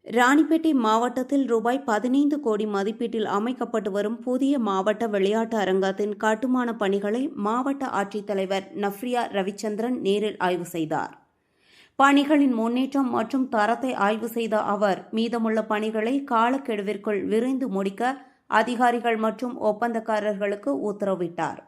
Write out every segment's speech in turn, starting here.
ராணிப்பேட்டை மாவட்டத்தில் ரூபாய் 15 கோடி மதிப்பீட்டில் அமைக்கப்பட்டு வரும் புதிய மாவட்ட விளையாட்டு அரங்கத்தின் கட்டுமான பணிகளை மாவட்ட ஆட்சித்தலைவர் நஃப்ரியா ரவிச்சந்திரன் நேரில் ஆய்வு செய்தார். பணிகளின் முன்னேற்றம் மற்றும் தரத்தை ஆய்வு செய்த அவர் மீதமுள்ள பணிகளை காலக்கெடுவிற்குள் விரைந்து முடிக்க அதிகாரிகள் மற்றும் ஒப்பந்தக்காரர்களுக்கு உத்தரவிட்டார்.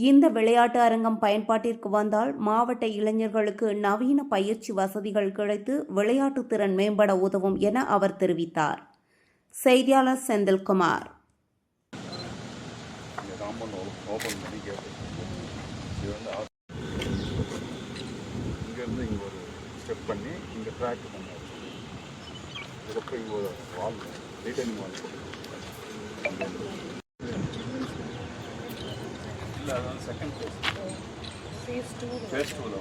இந்த விளையாட்டு அரங்கம் பயன்பாட்டிற்கு வந்தால் மாவட்ட இளைஞர்களுக்கு நவீன பயிற்சி வசதிகள் கிடைத்து விளையாட்டு திறன் மேம்பட உதவும் என அவர் தெரிவித்தார். செய்தியாளர் செந்தில்குமார். இல்லை, அது வந்து செகண்ட் ஃபேஸ் 2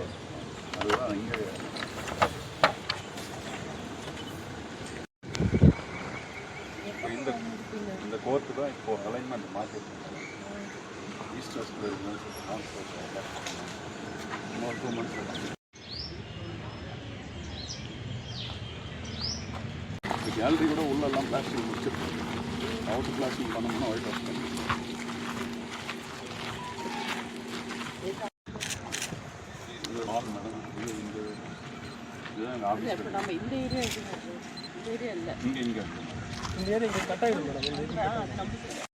அதுதான் இங்கே இந்த கோர்ட்டு தான் இப்போ அலைன்மெண்ட் மாற்றிருக்காங்க. ஈஸ்ட் வெஸ்ட் இன்னொரு 2 months கேலரி கூட உள்ளெல்லாம் பிளாஸ்டிக் முடிச்சிருக்காங்க. அவுட் பிளாஸ்டிக் பண்ணணும்னா ஒயிட் வாஷ் பண்ணி இந்த ஏரியா இல்லை, இங்கே கட்டாயிடும் மேடம்.